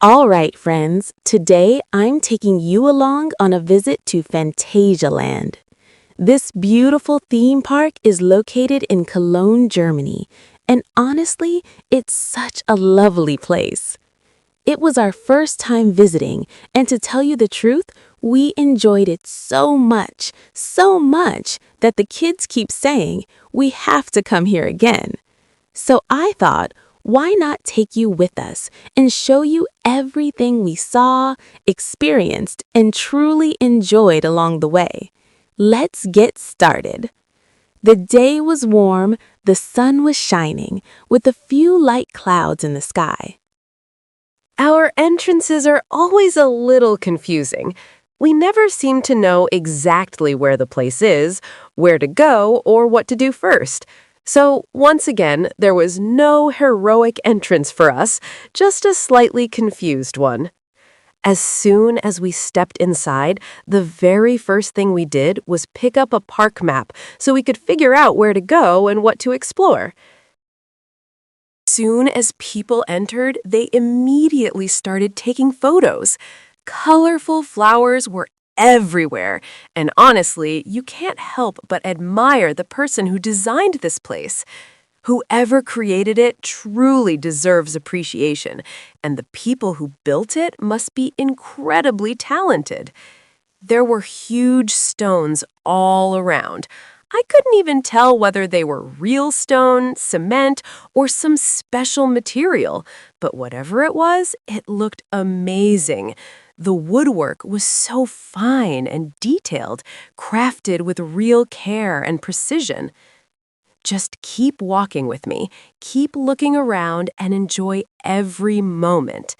All right, friends, today I'm taking you along on a visit to Phantasialand. This beautiful theme park is located in Cologne, Germany, and honestly, it's such a lovely place. It was our first time visiting, and to tell you the truth, we enjoyed it so much that the kids keep saying we have to come here again. So I thought, why not take you with us and show you everything we saw, experienced, and truly enjoyed along the way? Let's get started. The day was warm, the sun was shining, with a few light clouds in the sky. Our entrances are always a little confusing. We never seem to know exactly where the place is, where to go, or what to do first. So, once again, there was no heroic entrance for us, just a slightly confused one. As soon as we stepped inside, the very first thing we did was pick up a park map so we could figure out where to go and what to explore. Soon as people entered, they immediately started taking photos. Colorful flowers were everywhere, and honestly, you can't help but admire the person who designed this place. Whoever created it truly deserves appreciation, and the people who built it must be incredibly talented. There were huge stones all around. I couldn't even tell whether they were real stone, cement, or some special material, but whatever it was, it looked amazing. The woodwork was so fine and detailed, crafted with real care and precision. Just keep walking with me, keep looking around, and enjoy every moment.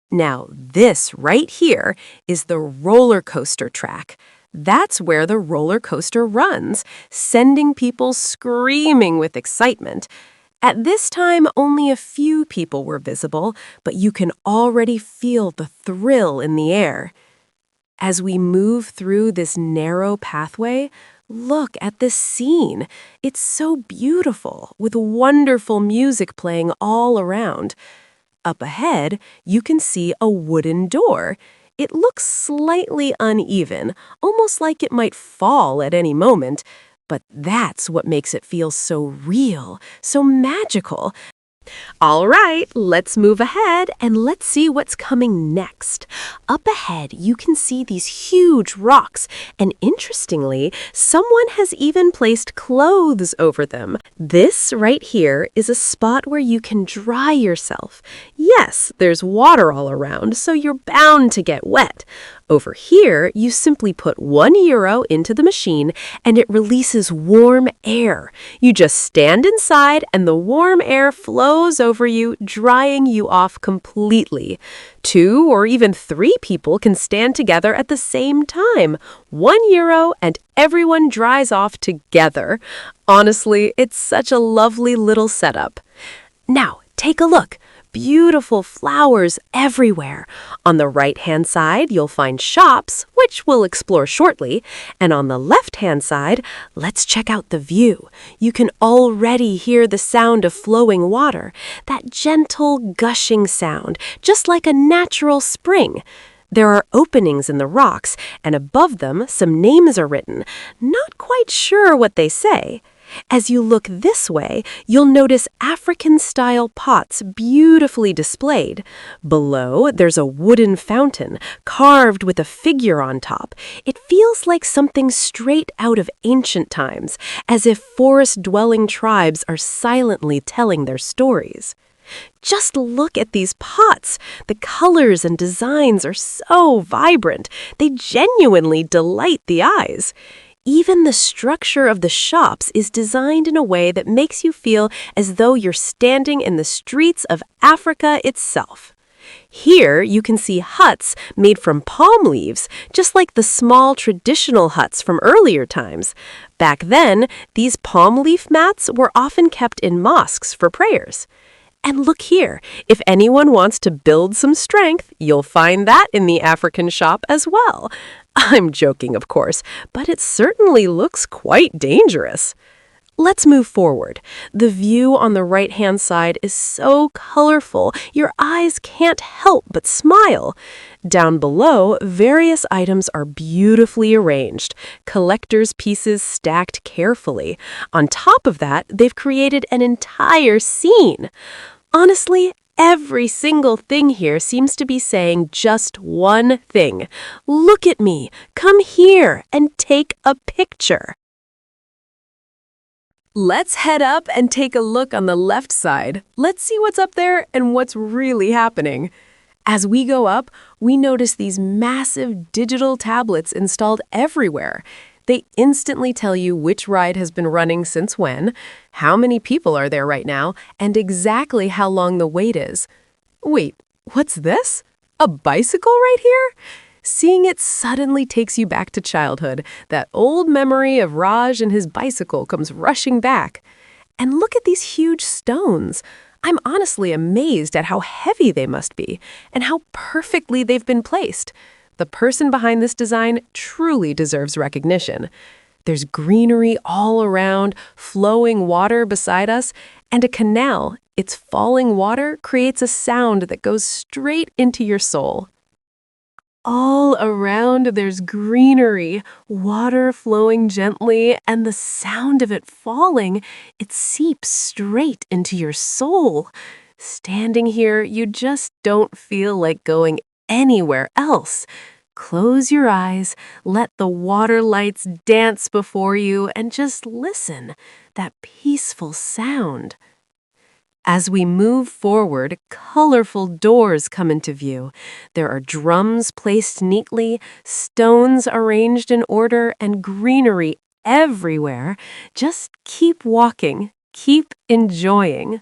Now, this right here is the roller coaster track. That's where the roller coaster runs, sending people screaming with excitement. At this time, only a few people were visible, but you can already feel the thrill in the air. As we move through this narrow pathway, look at this scene. It's so beautiful, with wonderful music playing all around. Up ahead, you can see a wooden door. It looks slightly uneven, almost like it might fall at any moment. But that's what makes it feel so real, so magical. All right, let's move ahead and let's see what's coming next. Up ahead, you can see these huge rocks, and interestingly, someone has even placed clothes over them. This right here is a spot where you can dry yourself. Yes, there's water all around, so you're bound to get wet. Over here, you simply put €1 into the machine and it releases warm air. You just stand inside and the warm air flows over you, drying you off completely. 2 or even 3 people can stand together at the same time. €1 and everyone dries off together. Honestly, it's such a lovely little setup. Now, take a look. Beautiful flowers everywhere. On the right-hand side, you'll find shops, which we'll explore shortly. And on the left-hand side, let's check out the view. You can already hear the sound of flowing water, that gentle, gushing sound, just like a natural spring. There are openings in the rocks, and above them, some names are written. Not quite sure what they say. As you look this way, you'll notice African-style pots beautifully displayed. Below, there's a wooden fountain, carved with a figure on top. It feels like something straight out of ancient times, as if forest-dwelling tribes are silently telling their stories. Just look at these pots. The colors and designs are so vibrant. They genuinely delight the eyes. Even the structure of the shops is designed in a way that makes you feel as though you're standing in the streets of Africa itself. Here, you can see huts made from palm leaves, just like the small traditional huts from earlier times. Back then, these palm leaf mats were often kept in mosques for prayers. And look here, if anyone wants to build some strength, you'll find that in the African shop as well. I'm joking, of course, but it certainly looks quite dangerous. Let's move forward. The view on the right-hand side is so colorful, your eyes can't help but smile. Down below, various items are beautifully arranged, collector's pieces stacked carefully. On top of that, they've created an entire scene. Honestly, every single thing here seems to be saying just one thing. Look at me, come here, and take a picture. Let's head up and take a look on the left side. Let's see what's up there and what's really happening. As we go up, we notice these massive digital tablets installed everywhere. They instantly tell you which ride has been running since when, how many people are there right now, and exactly how long the wait is. Wait, what's this? A bicycle right here? Seeing it suddenly takes you back to childhood. That old memory of Raj and his bicycle comes rushing back. And look at these huge stones. I'm honestly amazed at how heavy they must be and how perfectly they've been placed. The person behind this design truly deserves recognition. There's greenery all around, flowing water beside us, and a canal. Its falling water creates a sound that goes straight into your soul. All around there's greenery, water flowing gently, and the sound of it falling, it seeps straight into your soul. Standing here, you just don't feel like going anywhere else. Close your eyes, let the water lights dance before you, and just listen, that peaceful sound. As we move forward, colorful doors come into view. There are drums placed neatly, stones arranged in order, and greenery everywhere. Just keep walking, keep enjoying.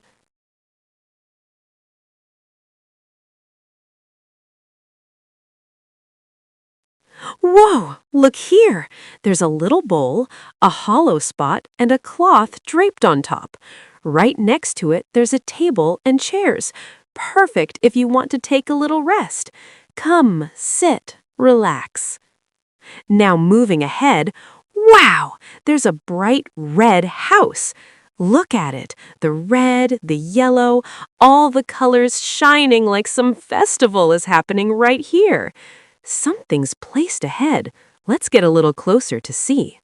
Whoa, look here! There's a little bowl, a hollow spot, and a cloth draped on top. Right next to it, there's a table and chairs. Perfect if you want to take a little rest. Come, sit, relax. Now moving ahead, wow! There's a bright red house. Look at it, the red, the yellow, all the colors shining like some festival is happening right here. Something's placed ahead. Let's get a little closer to see.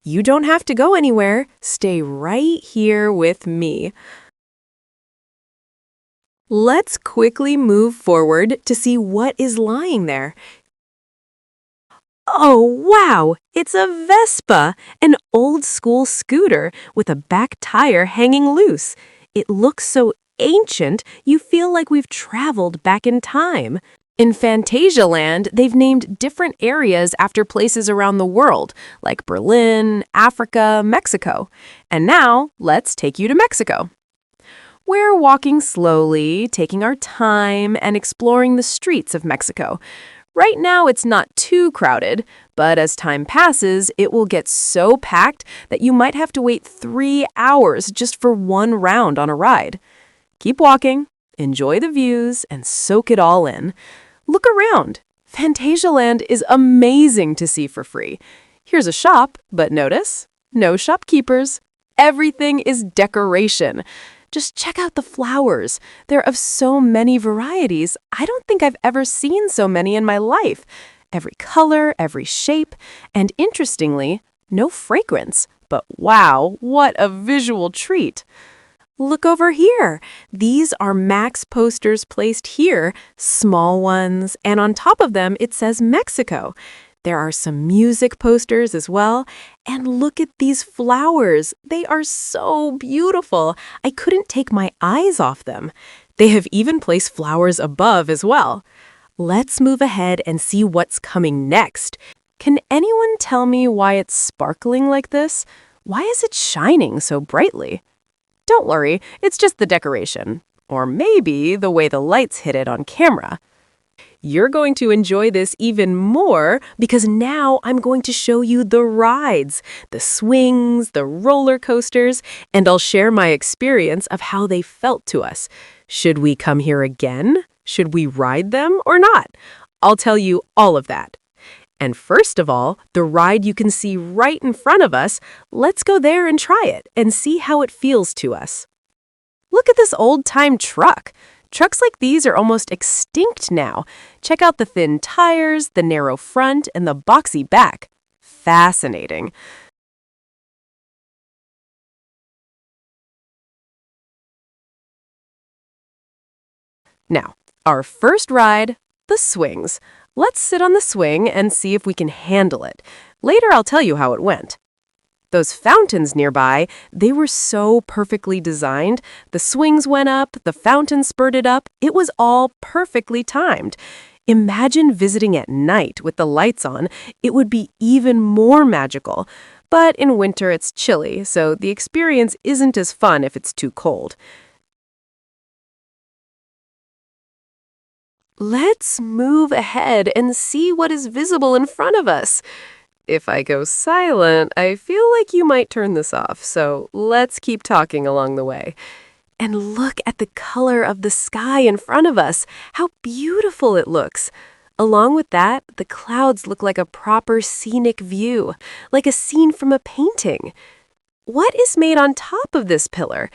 You don't have to go anywhere. Stay right here with me. Let's quickly move forward to see what is lying there. Oh, wow! It's a Vespa, an old-school scooter with a back tire hanging loose. It looks so ancient, you feel like we've traveled back in time. In Phantasialand, they've named different areas after places around the world, like Berlin, Africa, Mexico. And now, let's take you to Mexico. We're walking slowly, taking our time, and exploring the streets of Mexico. Right now, it's not too crowded, but as time passes, it will get so packed that you might have to wait 3 hours just for one round on a ride. Keep walking, enjoy the views, and soak it all in. Look around. Phantasialand is amazing to see for free. Here's a shop, but notice, no shopkeepers. Everything is decoration. Just check out the flowers. They're of so many varieties. I don't think I've ever seen so many in my life. Every color, every shape, and interestingly, no fragrance. But wow, what a visual treat. Look over here. These are Max posters placed here, small ones, and on top of them it says Mexico. There are some music posters as well. And look at these flowers. They are so beautiful. I couldn't take my eyes off them. They have even placed flowers above as well. Let's move ahead and see what's coming next. Can anyone tell me why it's sparkling like this? Why is it shining so brightly? Don't worry, it's just the decoration. Or maybe the way the lights hit it on camera. You're going to enjoy this even more because now I'm going to show you the rides, the swings, the roller coasters, and I'll share my experience of how they felt to us. Should we come here again? Should we ride them or not? I'll tell you all of that. And first of all, the ride you can see right in front of us, let's go there and try it and see how it feels to us. Look at this old-time truck. Trucks like these are almost extinct now. Check out the thin tires, the narrow front, and the boxy back. Fascinating. Now, our first ride, the swings. Let's sit on the swing and see if we can handle it. Later, I'll tell you how it went. Those fountains nearby, they were so perfectly designed. The swings went up, the fountain spurted up. It was all perfectly timed. Imagine visiting at night with the lights on. It would be even more magical. But in winter, it's chilly, so the experience isn't as fun if it's too cold. Let's move ahead and see what is visible in front of us. If I go silent, I feel like you might turn this off, so let's keep talking along the way. And look at the color of the sky in front of us. How beautiful it looks. Along with that, the clouds look like a proper scenic view, like a scene from a painting. What is made on top of this pillar?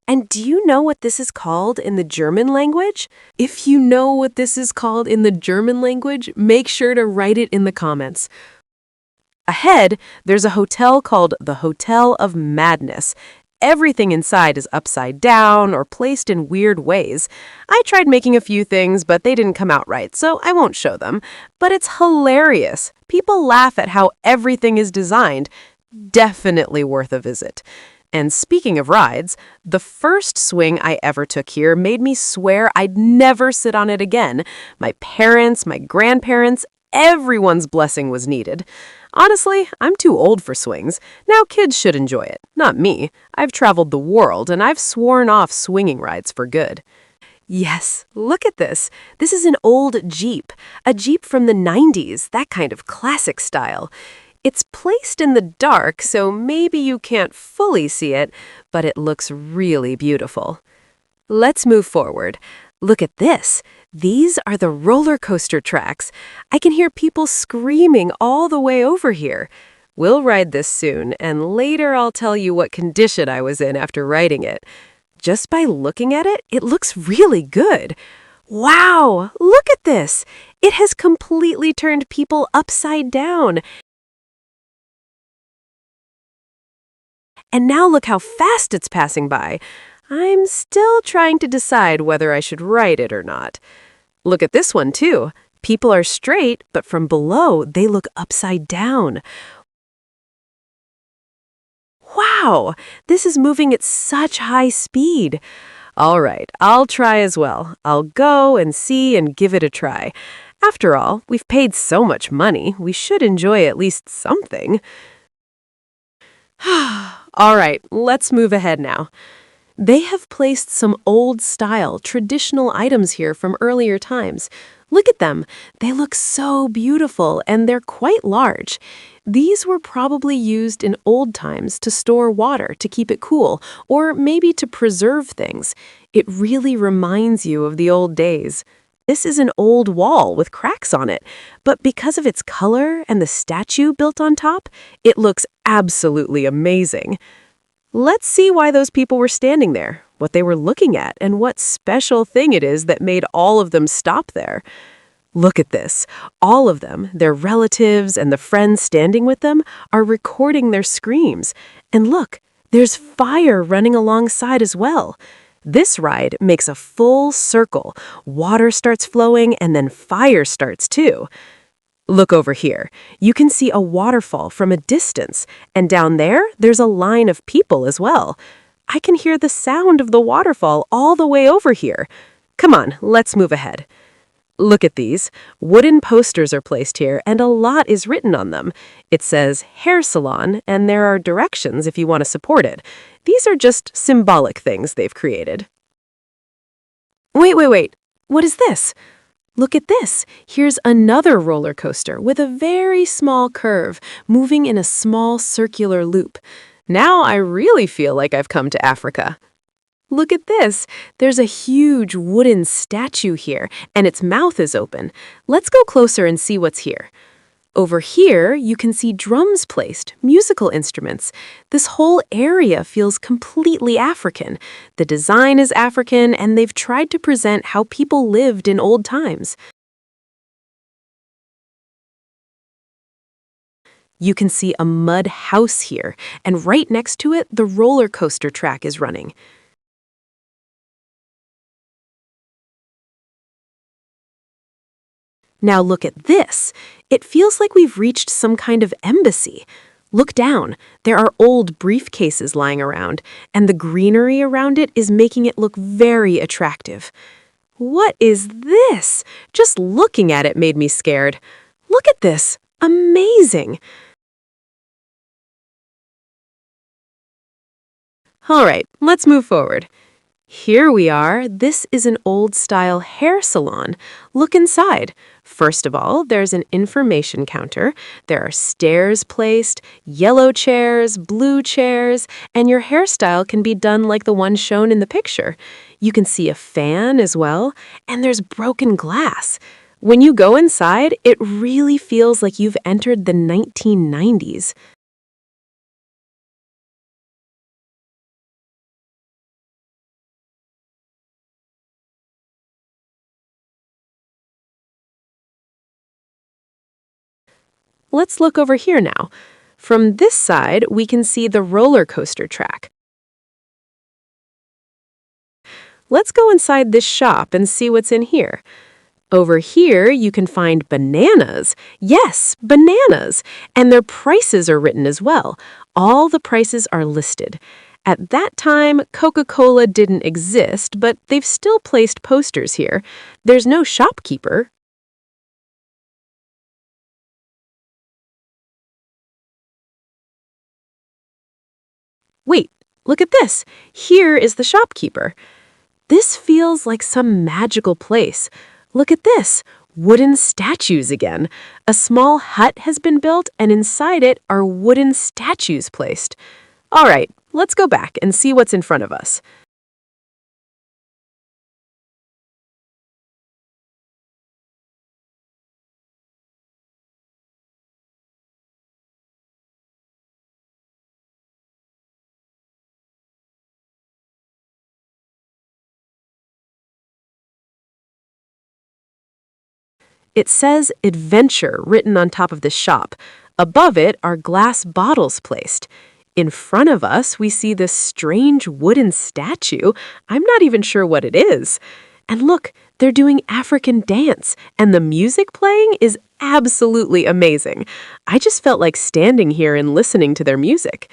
And do you know what this is called in the German language? If you know what this is called in the German language, make sure to write it in the comments. Ahead, there's a hotel called the Hotel of Madness. Everything inside is upside down or placed in weird ways. I tried making a few things, but they didn't come out right, so I won't show them. But it's hilarious. People laugh at how everything is designed. Definitely worth a visit. And speaking of rides, the first swing I ever took here made me swear I'd never sit on it again. My parents, my grandparents, everyone's blessing was needed. Honestly, I'm too old for swings. Now kids should enjoy it, not me. I've traveled the world and I've sworn off swinging rides for good. Yes, look at this. This is an old Jeep, a Jeep from the 90s, that kind of classic style. It's placed in the dark, so maybe you can't fully see it, but it looks really beautiful. Let's move forward. Look at this. These are the roller coaster tracks. I can hear people screaming all the way over here. We'll ride this soon, and later I'll tell you what condition I was in after riding it. Just by looking at it, it looks really good. Wow, look at this. It has completely turned people upside down. And now look how fast it's passing by. I'm still trying to decide whether I should ride it or not. Look at this one, too. People are straight, but from below, they look upside down. Wow, this is moving at such high speed. All right, I'll try as well. I'll go and see and give it a try. After all, we've paid so much money, we should enjoy at least something. All right, let's move ahead now. They have placed some old-style, traditional items here from earlier times. Look at them. They look so beautiful, and they're quite large. These were probably used in old times to store water to keep it cool, or maybe to preserve things. It really reminds you of the old days. This is an old wall with cracks on it, but because of its color and the statue built on top, it looks absolutely amazing. Let's see why those people were standing there, what they were looking at, and what special thing it is that made all of them stop there. Look at this. All of them, their relatives and the friends standing with them, are recording their screams. And look, there's fire running alongside as well. This ride makes a full circle. Water starts flowing and then fire starts too. Look over here. You can see a waterfall from a distance, and down there, there's a line of people as well. I can hear the sound of the waterfall all the way over here. Come on, let's move ahead. Look at these. Wooden posters are placed here, and a lot is written on them. It says hair salon, and there are directions if you want to support it. These are just symbolic things they've created. Wait. What is this? Look at this. Here's another roller coaster with a very small curve, moving in a small circular loop. Now I really feel like I've come to Africa. Look at this. There's a huge wooden statue here, and its mouth is open. Let's go closer and see what's here. Over here, you can see drums placed, musical instruments. This whole area feels completely African. The design is African, and they've tried to present how people lived in old times. You can see a mud house here, and right next to it, the roller coaster track is running. Now look at this. It feels like we've reached some kind of embassy. Look down. There are old briefcases lying around, and the greenery around it is making it look very attractive. What is this? Just looking at it made me scared. Look at this. Amazing. All right, let's move forward. Here we are. This is an old-style hair salon. Look inside. First of all, there's an information counter. There are stairs placed, yellow chairs, blue chairs, and your hairstyle can be done like the one shown in the picture. You can see a fan as well, and there's broken glass. When you go inside, it really feels like you've entered the 1990s. Let's look over here now. From this side, we can see the roller coaster track. Let's go inside this shop and see what's in here. Over here, you can find bananas. Yes, bananas. And their prices are written as well. All the prices are listed. At that time, Coca-Cola didn't exist, but they've still placed posters here. There's no shopkeeper. Wait, look at this. Here is the shopkeeper. This feels like some magical place. Look at this. Wooden statues again. A small hut has been built, and inside it are wooden statues placed. All right, let's go back and see what's in front of us. It says Adventure written on top of the shop. Above it are glass bottles placed. In front of us, we see this strange wooden statue. I'm not even sure what it is. And look, they're doing African dance, and the music playing is absolutely amazing. I just felt like standing here and listening to their music.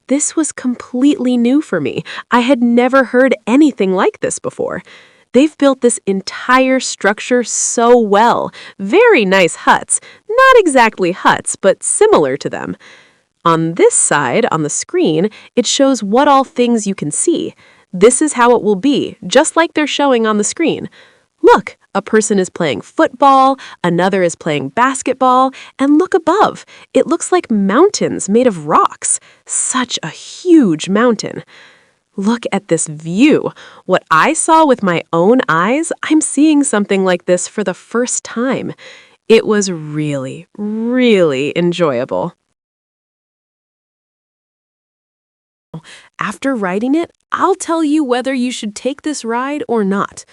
This was completely new for me. I had never heard anything like this before. They've built this entire structure so well. Very nice huts. Not exactly huts, but similar to them. On this side, on the screen, it shows what all things you can see. This is how it will be, just like they're showing on the screen. Look, a person is playing football, another is playing basketball, and look above. It looks like mountains made of rocks. Such a huge mountain. Look at this view. What I saw with my own eyes, I'm seeing something like this for the first time. It was really, really enjoyable. After riding it, I'll tell you whether you should take this ride or not.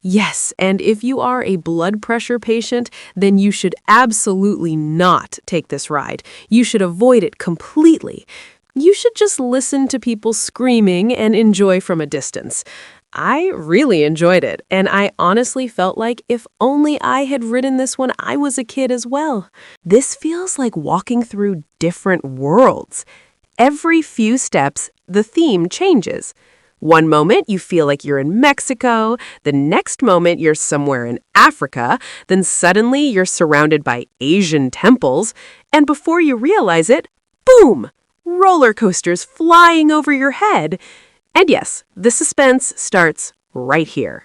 Yes, and if you are a blood pressure patient, then you should absolutely not take this ride. You should avoid it completely. You should just listen to people screaming and enjoy from a distance. I really enjoyed it, and I honestly felt like if only I had ridden this when I was a kid as well. This feels like walking through different worlds. Every few steps, the theme changes. One moment you feel like you're in Mexico, the next moment you're somewhere in Africa, then suddenly you're surrounded by Asian temples, and before you realize it, boom! Roller coasters flying over your head. And yes, the suspense starts right here.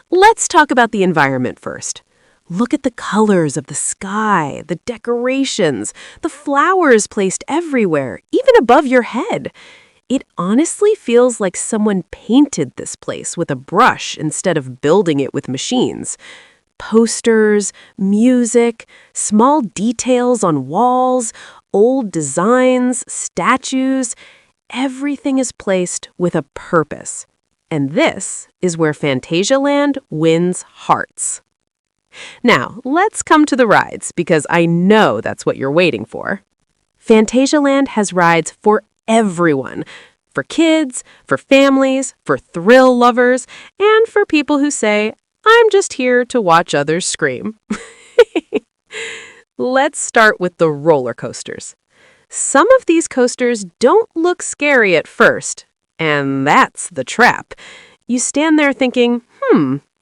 Let's talk about the environment first. Look at the colors of the sky, the decorations, the flowers placed everywhere, even above your head. It honestly feels like someone painted this place with a brush instead of building it with machines. Posters, music, small details on walls, old designs, statues, everything is placed with a purpose. And this is where Phantasialand wins hearts. Now, let's come to the rides, because I know that's what you're waiting for. Phantasialand has rides for everyone. For kids, for families, for thrill lovers, and for people who say, I'm just here to watch others scream. Let's start with the roller coasters. Some of these coasters don't look scary at first, and that's the trap. You stand there thinking,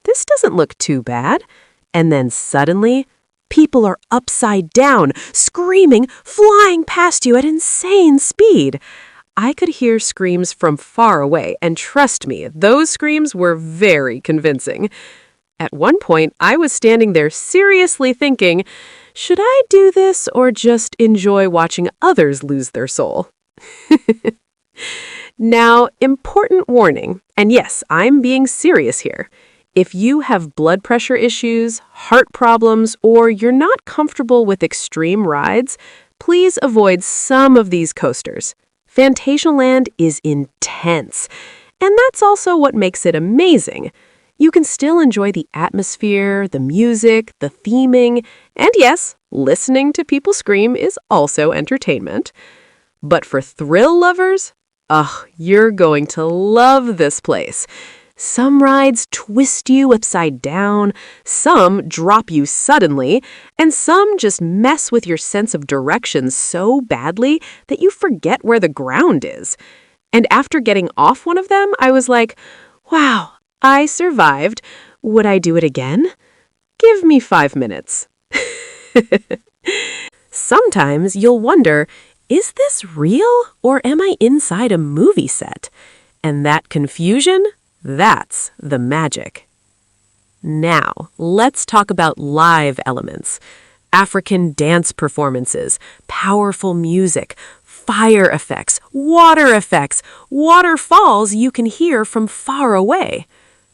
this doesn't look too bad. And then suddenly, people are upside down, screaming, flying past you at insane speed. I could hear screams from far away, and trust me, those screams were very convincing. At one point, I was standing there seriously thinking, should I do this or just enjoy watching others lose their soul? Now, important warning, and yes, I'm being serious here. If you have blood pressure issues, heart problems, or you're not comfortable with extreme rides, please avoid some of these coasters. Phantasialand is intense, and that's also what makes it amazing. You can still enjoy the atmosphere, the music, the theming, and yes, listening to people scream is also entertainment. But for thrill lovers, you're going to love this place. Some rides twist you upside down, some drop you suddenly, and some just mess with your sense of direction so badly that you forget where the ground is. And after getting off one of them, I was like, wow, I survived. Would I do it again? Give me 5 minutes. Sometimes you'll wonder, is this real or am I inside a movie set? And that confusion? That's the magic. Now, let's talk about live elements. African dance performances, powerful music, fire effects, waterfalls you can hear from far away.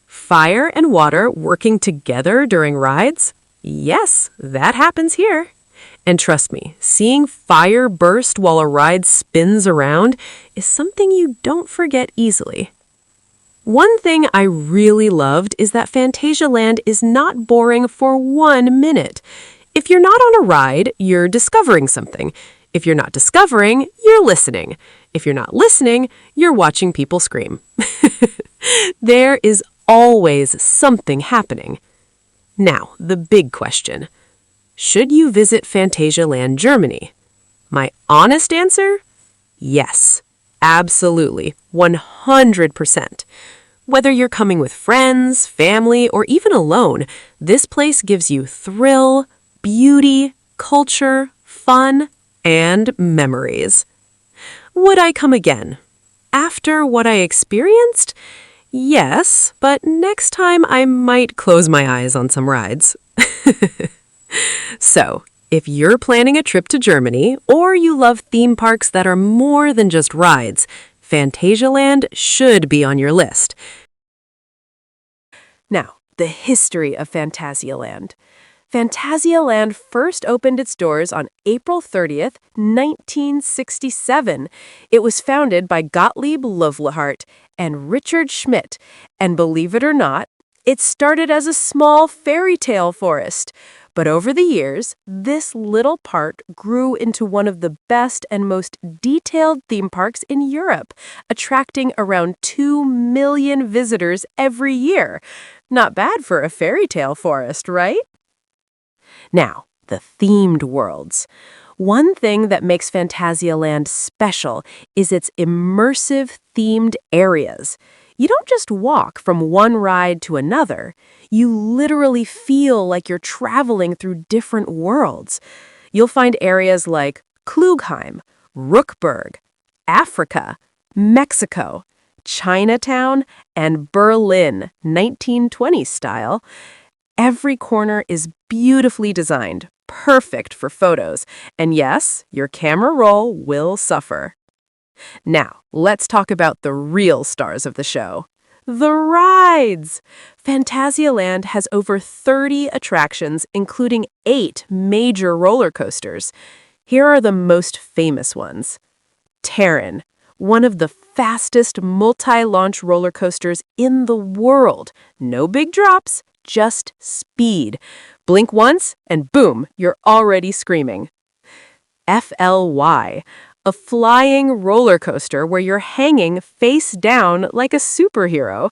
Fire and water working together during rides? Yes, that happens here. And trust me, seeing fire burst while a ride spins around is something you don't forget easily. One thing I really loved is that Phantasialand is not boring for 1 minute. If you're not on a ride, you're discovering something. If you're not discovering, you're listening. If you're not listening, you're watching people scream. There is always something happening. Now, the big question. Should you visit Phantasialand, Germany? My honest answer? Yes. Absolutely, 100%. Whether you're coming with friends, family, or even alone, this place gives you thrill, beauty, culture, fun, and memories. Would I come again? After what I experienced? Yes, but next time I might close my eyes on some rides. So, if you're planning a trip to Germany, or you love theme parks that are more than just rides, Phantasialand should be on your list. Now, the history of Phantasialand. Phantasialand first opened its doors on April 30th, 1967. It was founded by Gottlieb Lovelhart and Richard Schmidt, and believe it or not, it started as a small fairy tale forest. But over the years, this little park grew into one of the best and most detailed theme parks in Europe, attracting around 2 million visitors every year. Not bad for a fairy tale forest, right? Now, the themed worlds. One thing that makes Phantasialand special is its immersive themed areas. You don't just walk from one ride to another. You literally feel like you're traveling through different worlds. You'll find areas like Klugheim, Rookburg, Africa, Mexico, Chinatown, and Berlin, 1920s style. Every corner is beautifully designed, perfect for photos, and yes, your camera roll will suffer. Now, let's talk about the real stars of the show. The rides! Phantasialand has over 30 attractions, including 8 major roller coasters. Here are the most famous ones. Terran, one of the fastest multi-launch roller coasters in the world. No big drops, just speed. Blink once, and boom, you're already screaming. FLY, a flying roller coaster where you're hanging face down like a superhero.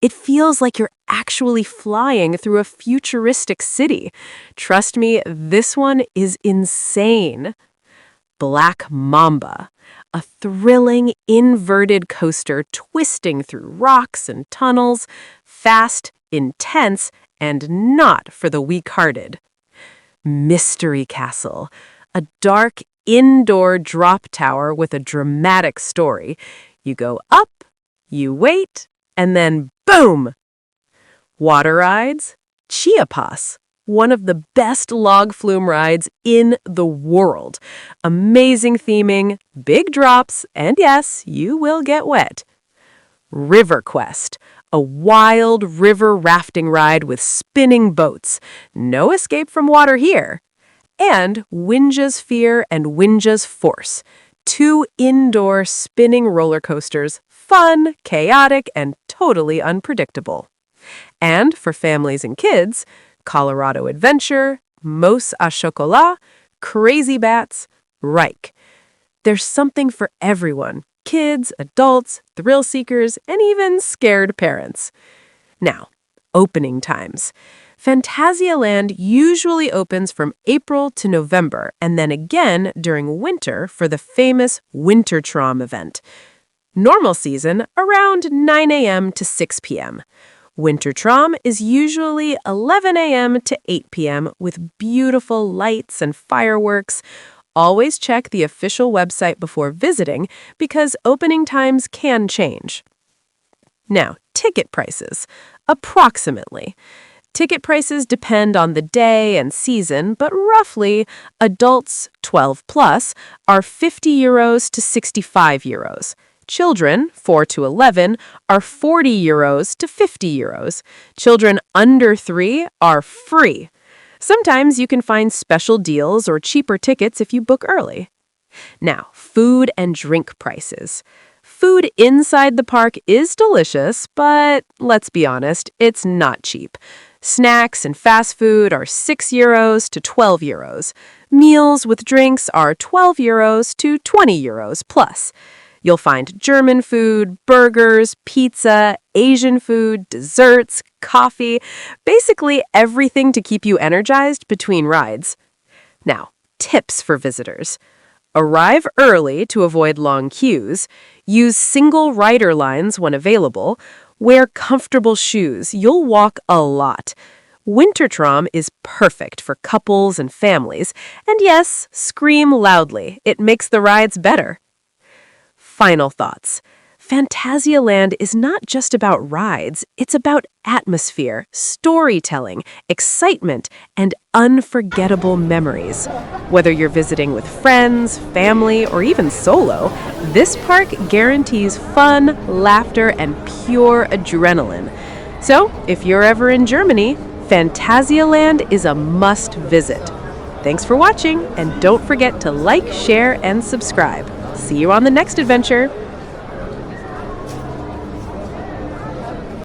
It feels like you're actually flying through a futuristic city. Trust me, this one is insane. Black Mamba, a thrilling inverted coaster twisting through rocks and tunnels, fast, intense, and not for the weak-hearted. Mystery Castle, a dark indoor drop tower with a dramatic story. You go up, you wait, and then boom! Water rides, Chiapas, one of the best log flume rides in the world. Amazing theming, big drops, and yes, you will get wet. River Quest, a wild river rafting ride with spinning boats. No escape from water here. And Winja's Fear and Winja's Force, 2 indoor spinning roller coasters, fun, chaotic, and totally unpredictable. And for families and kids, Colorado Adventure, Mousse à Chocolat, Crazy Bats, Reich. There's something for everyone, kids, adults, thrill seekers, and even scared parents. Now, opening times. Phantasialand usually opens from April to November, and then again during winter for the famous Winter Tram event. Normal season, around 9 a.m. to 6 p.m. Winter Tram is usually 11 a.m. to 8 p.m. with beautiful lights and fireworks. Always check the official website before visiting because opening times can change. Now, ticket prices. Approximately. Ticket prices depend on the day and season, but roughly, adults 12 plus are €50 to €65. Children 4 to 11 are €40 to €50. Children under 3 are free. Sometimes you can find special deals or cheaper tickets if you book early. Now, food and drink prices. Food inside the park is delicious, but let's be honest, it's not cheap. Snacks and fast food are €6 to €12. Meals with drinks are €12 to €20 plus. You'll find German food, burgers, pizza, Asian food, desserts, coffee, basically everything to keep you energized between rides. Now, tips for visitors. Arrive early to avoid long queues. Use single rider lines when available. Wear comfortable shoes. You'll walk a lot. Winter Tram is perfect for couples and families. And yes, scream loudly. It makes the rides better. Final thoughts. Phantasialand is not just about rides, it's about atmosphere, storytelling, excitement, and unforgettable memories. Whether you're visiting with friends, family, or even solo, this park guarantees fun, laughter, and pure adrenaline. So, if you're ever in Germany, Phantasialand is a must visit. Thanks for watching, and don't forget to like, share, and subscribe. See you on the next adventure!